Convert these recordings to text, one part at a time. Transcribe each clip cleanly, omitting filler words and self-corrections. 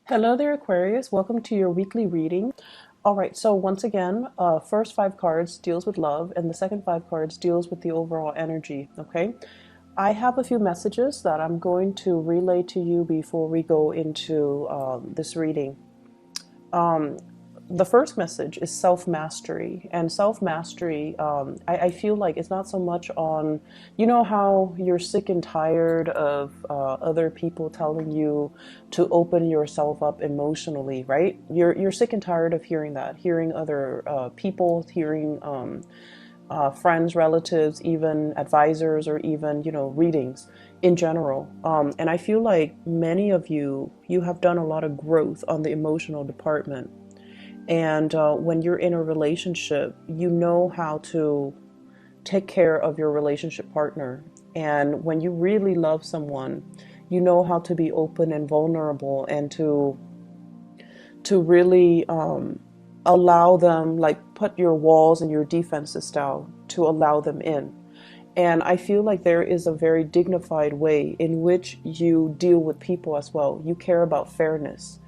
Hello there, Aquarius. Welcome to your weekly reading. All right, so once again, first five cards deals with love, and the second five cards deals with the overall energy. Okay, I have a few messages that I'm going to relay to you before we go into this reading. The first message is self-mastery, and self-mastery, I feel like it's not so much on, you know how you're sick and tired of other people telling you to open yourself up emotionally, right? You're sick and tired of hearing that, hearing other people, hearing friends, relatives, even advisors, or even, readings in general. And I feel like many of you have done a lot of growth on the emotional department. And when you're in a relationship, you know how to take care of your relationship partner. And when you really love someone, you know how to be open and vulnerable, and to really allow them, like put your walls and your defenses down to allow them in. And I feel like there is a very dignified way in which you deal with people as well. You care about fairness.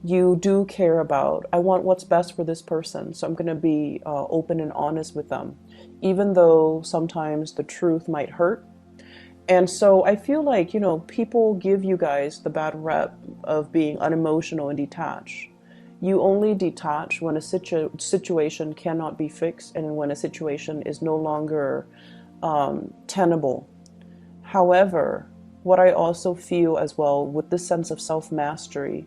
You do care about, I want what's best for this person, so I'm going to be open and honest with them, even though sometimes the truth might hurt. And so I feel like, people give you guys the bad rep of being unemotional and detached. You only detach when a situation cannot be fixed, and when a situation is no longer tenable. However, what I also feel as well with this sense of self-mastery,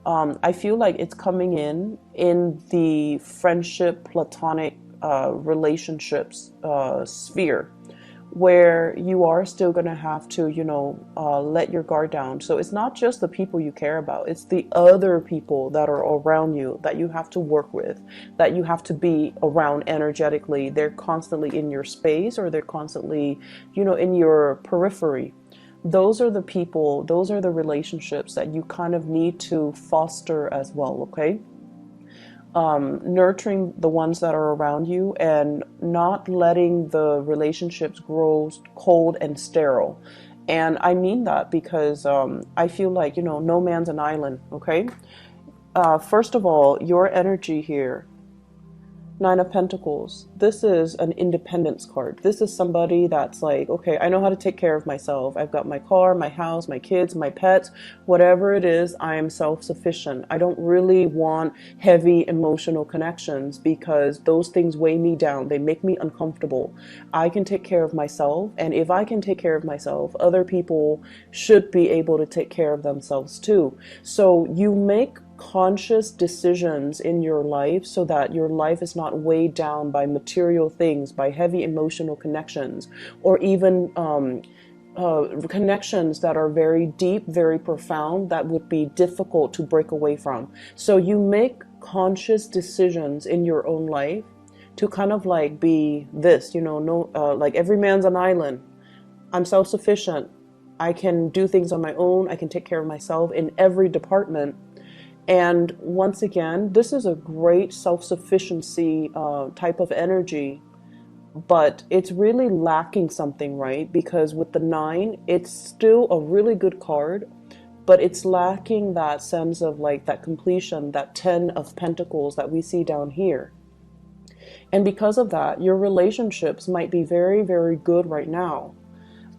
I feel like it's coming in the friendship, platonic relationships sphere, where you are still going to have to, let your guard down. So it's not just the people you care about, it's the other people that are around you that you have to work with, that you have to be around energetically. They're constantly in your space, or they're constantly, in your periphery. Those are the people, those are the relationships that you kind of need to foster as well, okay? Nurturing the ones that are around you, and not letting the relationships grow cold and sterile. And I mean that because I feel like, no man's an island, okay? First of all, your energy here, Nine of Pentacles. This is an independence card. This is somebody that's like, okay, I know how to take care of myself. I've got my car, my house, my kids, my pets, whatever it is, I am self-sufficient. I don't really want heavy emotional connections because those things weigh me down. They make me uncomfortable. I can take care of myself. And if I can take care of myself, other people should be able to take care of themselves too. So you make conscious decisions in your life so that your life is not weighed down by material things, by heavy emotional connections, or even connections that are very deep, very profound, that would be difficult to break away from. So you make conscious decisions in your own life to kind of like be this, no, like every man's an island. I'm self-sufficient. I can do things on my own. I can take care of myself in every department. And once again, this is a great self-sufficiency type of energy, but it's really lacking something, right? Because with the nine, it's still a really good card, but it's lacking that sense of like that completion, that 10 of Pentacles that we see down here. And because of that, your relationships might be very, very good right now.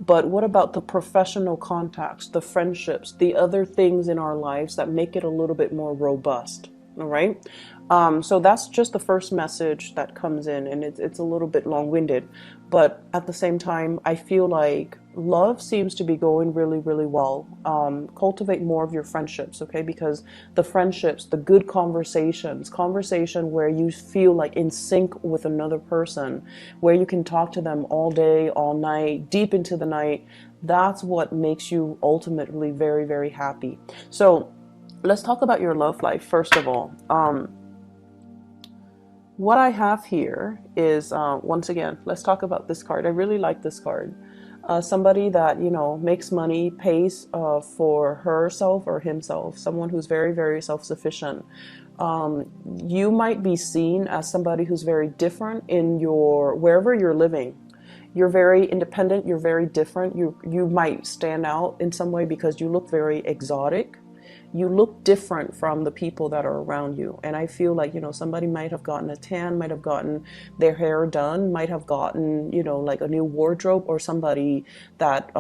But what about the professional contacts, the friendships, the other things in our lives that make it a little bit more robust? All right. So that's just the first message that comes in, and it's a little bit long-winded. But at the same time, I feel like love seems to be going really, really well. Cultivate more of your friendships, okay? Because the friendships, the good conversation where you feel like in sync with another person, where you can talk to them all day, all night, deep into the night, that's what makes you ultimately very, very happy. So let's talk about your love life, first of all. What I have here is, once again, let's talk about this card. I really like this card. Somebody that, makes money, pays for herself or himself, someone who's very, very self-sufficient. You might be seen as somebody who's very different in wherever you're living. You're very independent, you're very different. You might stand out in some way because you look very exotic. you look different from the people that are around you. And I feel like, somebody might have gotten a tan, might have gotten their hair done, might have gotten, like a new wardrobe, or somebody that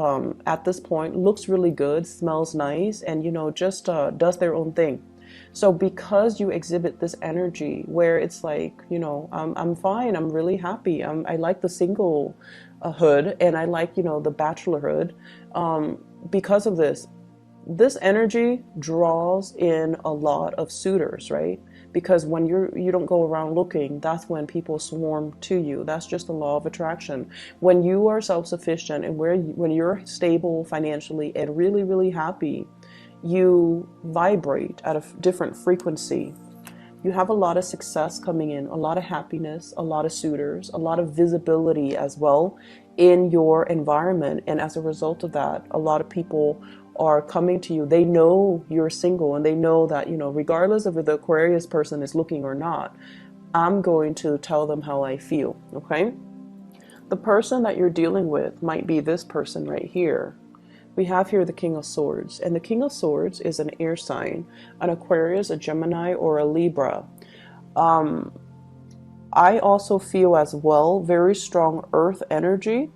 at this point looks really good, smells nice, and, just does their own thing. So because you exhibit this energy where it's like, I'm fine, I'm really happy, I like the single hood, and I like, the bachelorhood. Because of this energy draws in a lot of suitors, right? Because when you don't go around looking, that's when people swarm to you. That's just the law of attraction. When you are self-sufficient and when you're stable financially and really, really happy, you vibrate at a different frequency. You have a lot of success coming in, a lot of happiness, a lot of suitors, a lot of visibility as well in your environment. And as a result of that, a lot of people are coming to you. They know you're single, and they know that, regardless of if the Aquarius person is looking or not, I'm going to tell them how I feel, okay? The person that you're dealing with might be this person right here. We have here the King of Swords, and the King of Swords is an air sign, an Aquarius, a Gemini, or a Libra. I also feel as well very strong earth energy.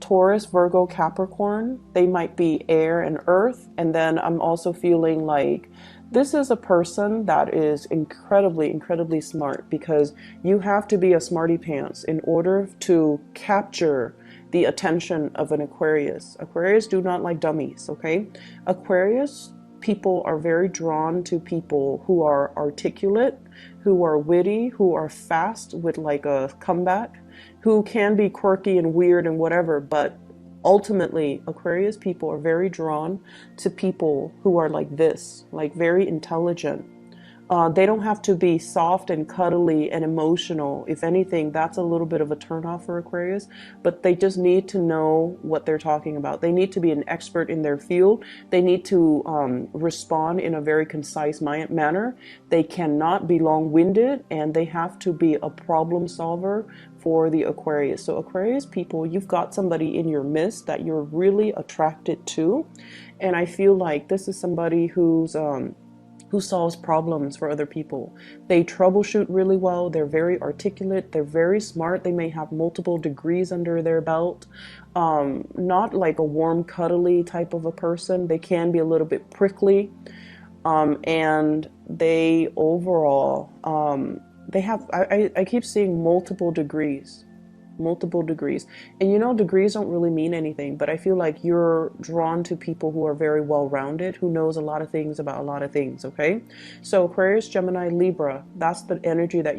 Taurus, Virgo, Capricorn, they might be air and earth. And then I'm also feeling like this is a person that is incredibly, incredibly smart, because you have to be a smarty pants in order to capture the attention of an Aquarius. Aquarius do not like dummies, okay? Aquarius people are very drawn to people who are articulate, who are witty, who are fast with like a comeback, who can be quirky and weird and whatever, but ultimately Aquarius people are very drawn to people who are like this, like very intelligent. They don't have to be soft and cuddly and emotional. If anything, that's a little bit of a turnoff for Aquarius, but they just need to know what they're talking about. They need to be an expert in their field. They need to respond in a very concise manner. They cannot be long-winded, and they have to be a problem solver for the Aquarius. So Aquarius people, you've got somebody in your midst that you're really attracted to. And I feel like this is somebody who solves problems for other people. They troubleshoot really well. They're very articulate. They're very smart. They may have multiple degrees under their belt. Not like a warm, cuddly type of a person. They can be a little bit prickly. And they overall, they have, I keep seeing multiple degrees. And degrees don't really mean anything, but I feel like you're drawn to people who are very well-rounded, who knows a lot of things about a lot of things, okay? So Aquarius, Gemini, Libra, that's the energy that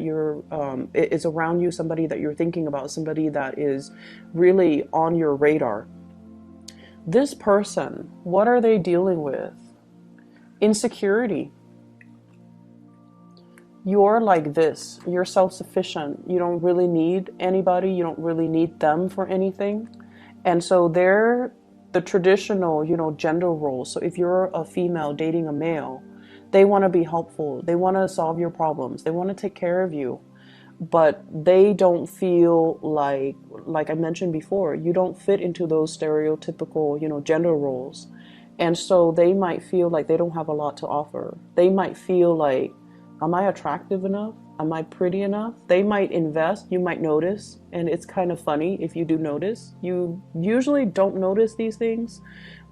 is around you, somebody that you're thinking about, somebody that is really on your radar. This person, what are they dealing with? Insecurity. You're like this. You're self-sufficient. You don't really need anybody. You don't really need them for anything. And so they're the traditional, gender roles. So if you're a female dating a male, they want to be helpful. They want to solve your problems. They want to take care of you. But they don't feel like I mentioned before, you don't fit into those stereotypical, gender roles. And so they might feel like they don't have a lot to offer. They might feel like, am I attractive enough? Am I pretty enough? They might invest, you might notice, and it's kind of funny if you do notice. You usually don't notice these things,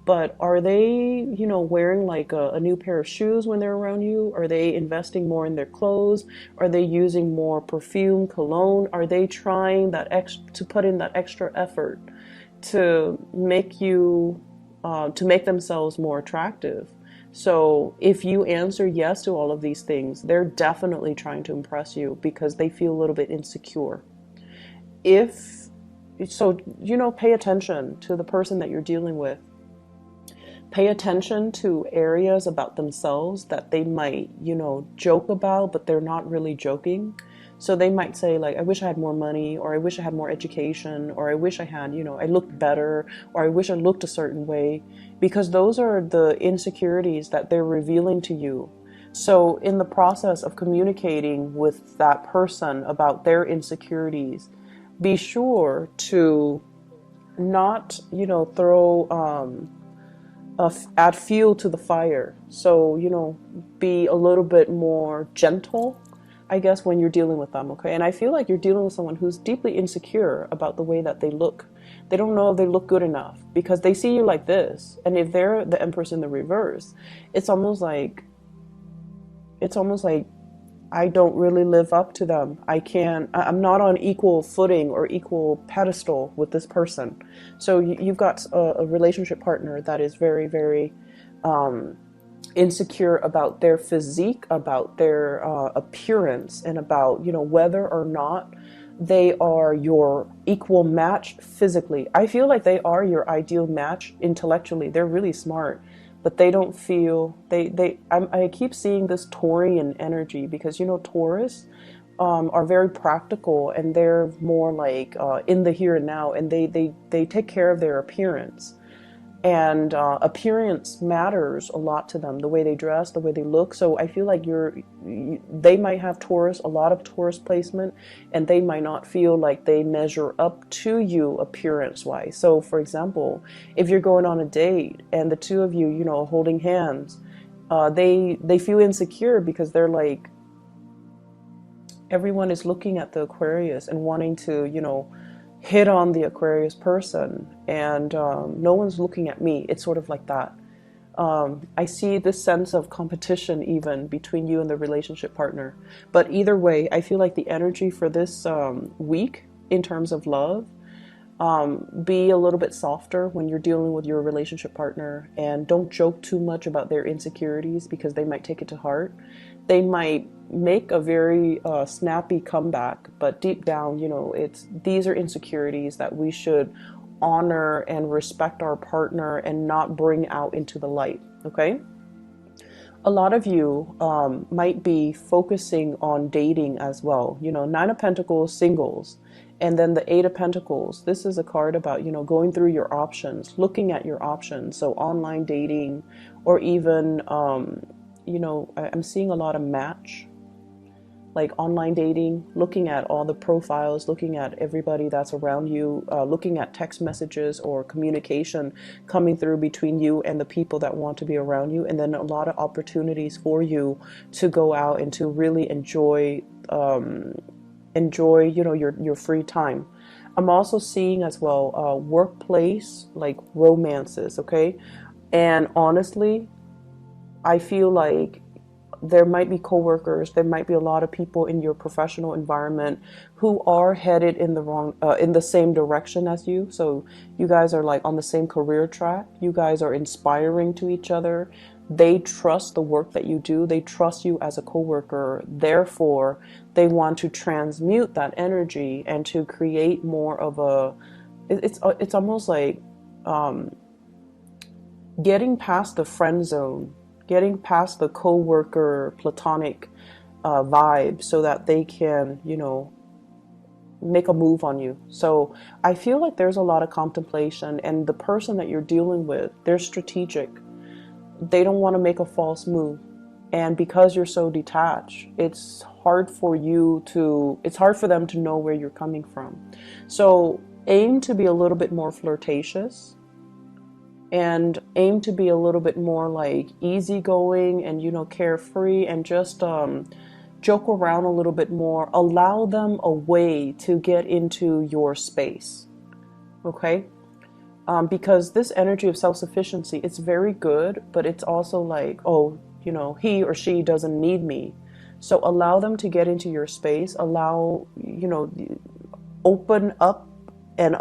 but are they, wearing like a new pair of shoes when they're around you? Are they investing more in their clothes? Are they using more perfume, cologne? Are they trying to put in that extra effort to make themselves more attractive? So if you answer yes to all of these things, they're definitely trying to impress you because they feel a little bit insecure. Pay attention to the person that you're dealing with. Pay attention to areas about themselves that they might, joke about, but they're not really joking. So they might say like, I wish I had more money, or I wish I had more education, or I wish I had, I looked better, or I wish I looked a certain way, because those are the insecurities that they're revealing to you. So in the process of communicating with that person about their insecurities, be sure to not, throw add fuel to the fire. So, be a little bit more gentle, I guess, when you're dealing with them, okay? And I feel like you're dealing with someone who's deeply insecure about the way that they look. They don't know if they look good enough because they see you like this. And if they're the Empress in the reverse, it's almost like I don't really live up to them. I'm not on equal footing or equal pedestal with this person. So you've got a relationship partner that is very, very insecure about their physique, about their appearance, and about, whether or not they are your equal match physically. I feel like they are your ideal match intellectually. They're really smart, but they don't feel I keep seeing this Taurian energy because Taurus are very practical, and they're more like in the here and now, and they take care of their appearance. And appearance matters a lot to them, the way they dress, the way they look. So I feel like they might have a lot of Taurus placement, and they might not feel like they measure up to you appearance wise. So for example, if you're going on a date and the two of you, holding hands, they feel insecure because they're like, everyone is looking at the Aquarius and wanting to, hit on the Aquarius person, and no one's looking at me. It's sort of like that. I see this sense of competition even between you and the relationship partner. But either way, I feel like the energy for this week in terms of love, be a little bit softer when you're dealing with your relationship partner, and don't joke too much about their insecurities because they might take it to heart. They might make a very snappy comeback, but deep down, these are insecurities that we should honor and respect our partner and not bring out into the light, okay? A lot of you might be focusing on dating as well. Nine of Pentacles, singles. And then the Eight of Pentacles. This is a card about, going through your options, looking at your options. So online dating, or even, I'm seeing a lot of Match, like online dating, looking at all the profiles, looking at everybody that's around you, looking at text messages or communication coming through between you and the people that want to be around you. And then a lot of opportunities for you to go out and to really enjoy your free time. I'm also seeing as well workplace, like romances, okay? And honestly, I feel like there might be coworkers, there might be a lot of people in your professional environment who are headed in the same direction as you. So you guys are like on the same career track. You guys are inspiring to each other. They trust the work that you do. They trust you as a coworker. Therefore, they want to transmute that energy and to create more of it's almost like getting past the friend zone, getting past the co-worker platonic vibe, so that they can, make a move on you. So I feel like there's a lot of contemplation, and the person that you're dealing with, they're strategic. They don't want to make a false move. And because you're so detached, it's hard for them to know where you're coming from. So aim to be a little bit more flirtatious, and aim to be a little bit more like easygoing and, carefree, and just joke around a little bit more. Allow them a way to get into your space, okay? Because this energy of self-sufficiency, it's very good, but it's also like, he or she doesn't need me. So allow them to get into your space, open up, and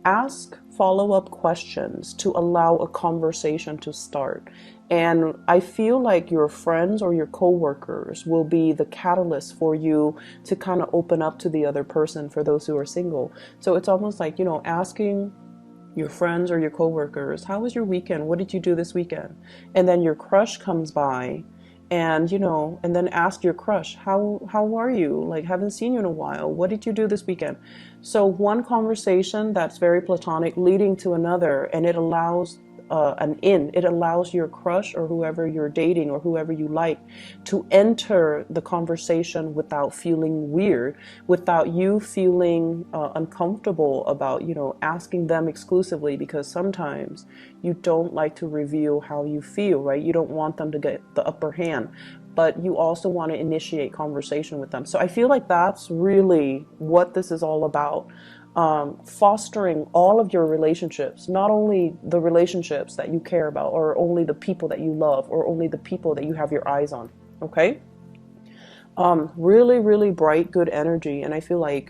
ask follow-up questions to allow a conversation to start. And I feel like your friends or your co-workers will be the catalyst for you to kind of open up to the other person, for those who are single. So it's almost like, asking your friends or your co-workers, how was your weekend? What did you do this weekend? And then your crush comes by, and and then ask your crush, how are you? Like, haven't seen you in a while. What did you do this weekend? So one conversation that's very platonic leading to another, and it allows an in. It allows your crush or whoever you're dating or whoever you like to enter the conversation without feeling weird, without you feeling uncomfortable about, asking them exclusively, because sometimes you don't like to reveal how you feel, right? You don't want them to get the upper hand, but you also want to initiate conversation with them. So I feel like that's really what this is all about. Fostering all of your relationships, not only the relationships that you care about, or only the people that you love, or only the people that you have your eyes on. Okay? Really, really bright, good energy. And I feel like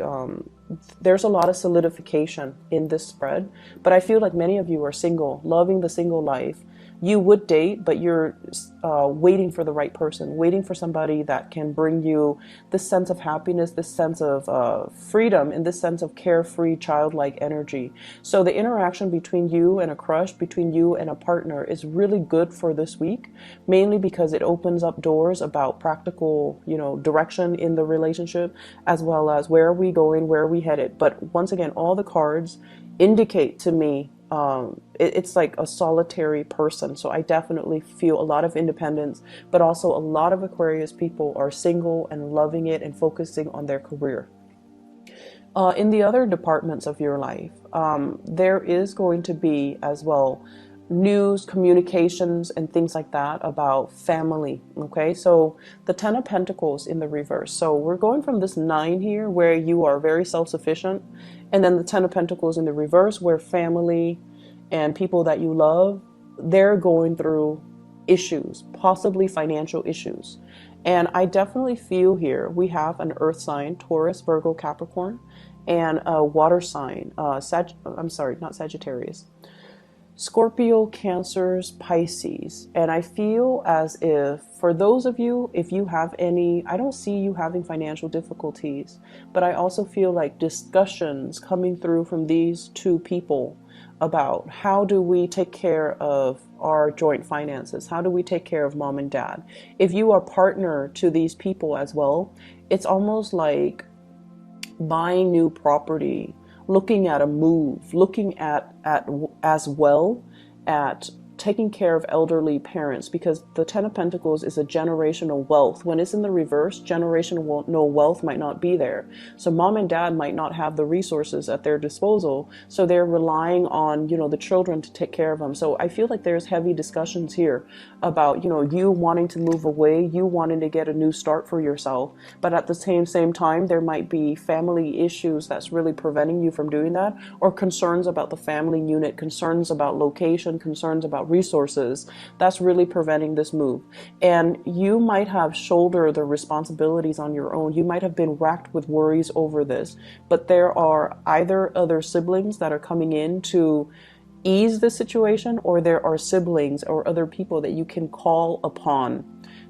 there's a lot of solidification in this spread. But I feel like many of you are single, loving the single life. You would date, but you're waiting for the right person, waiting for somebody that can bring you this sense of happiness, this sense of freedom, and this sense of carefree, childlike energy. So the interaction between you and a crush, between you and a partner, is really good for this week, mainly because it opens up doors about practical, direction in the relationship, as well as where are we going, where are we headed. But once again, all the cards indicate to me it's like a solitary person. So I definitely feel a lot of independence, but also a lot of Aquarius people are single and loving it and focusing on their career. In the other departments of your life, there is going to be as well news, communications, and things like that about family. Okay, so the Ten of Pentacles in the reverse. So we're going from this 9 here where you are very self-sufficient, and then the Ten of Pentacles in the reverse where family and people that you love, they're going through issues, possibly financial issues. And I definitely feel here we have an earth sign, Taurus, Virgo, Capricorn, and a water sign, not Sagittarius, Scorpio, Cancers, Pisces. And I feel as if for those of you, if you have any, I don't see you having financial difficulties, but I also feel like discussions coming through from these two people about how do we take care of our joint finances? How do we take care of mom and dad? If you are partner to these people as well, it's almost like buying new property, looking at a move, looking at as well at taking care of elderly parents, because the Ten of Pentacles is a generational wealth. When it's in the reverse, generational wealth might not be there. So mom and dad might not have the resources at their disposal. So they're relying on, the children to take care of them. So I feel like there's heavy discussions here about, you wanting to move away, you wanting to get a new start for yourself. But at the same time, there might be family issues that's really preventing you from doing that, or concerns about the family unit, concerns about location, concerns about resources that's really preventing this move. And you might have shouldered the responsibilities on your own. You might have been racked with worries over this, but there are either other siblings that are coming in to ease the situation, or there are siblings or other people that you can call upon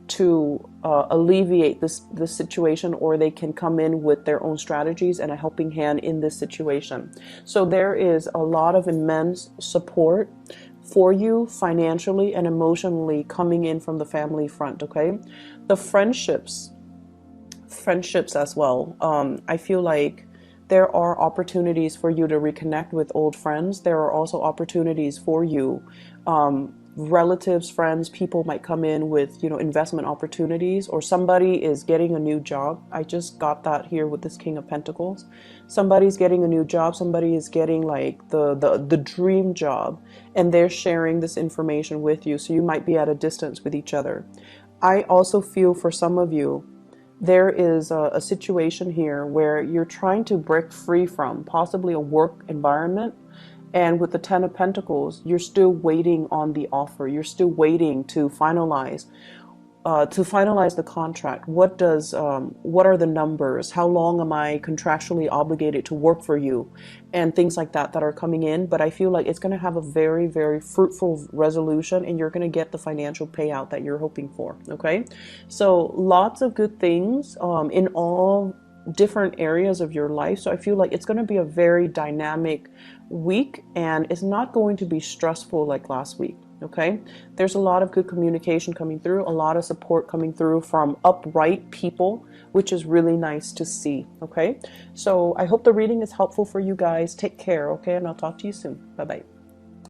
to alleviate this situation, or they can come in with their own strategies and a helping hand in this situation. So there is a lot of immense support for you financially and emotionally coming in from the family front. Okay, the friendships as well. I feel like there are opportunities for you to reconnect with old friends. There are also opportunities for you, relatives, friends, people might come in with, investment opportunities, or somebody is getting a new job. I just got that here with this King of Pentacles. Somebody's getting a new job. Somebody is getting like the dream job, and they're sharing this information with you. So you might be at a distance with each other. I also feel for some of you, there is a situation here where you're trying to break free from possibly a work environment. And with the Ten of Pentacles, you're still waiting on the offer. You're still waiting to finalize the contract. What are the numbers? How long am I contractually obligated to work for you? And things like that are coming in. But I feel like it's going to have a very, very fruitful resolution, and you're going to get the financial payout that you're hoping for. Okay, so lots of good things in all different areas of your life. So I feel like it's going to be a very dynamic week, and it's not going to be stressful like last week. Okay, there's a lot of good communication coming through, a lot of support coming through from upright people, which is really nice to see. Okay, so I hope the reading is helpful for you guys. Take care. Okay, and I'll talk to you soon. Bye bye.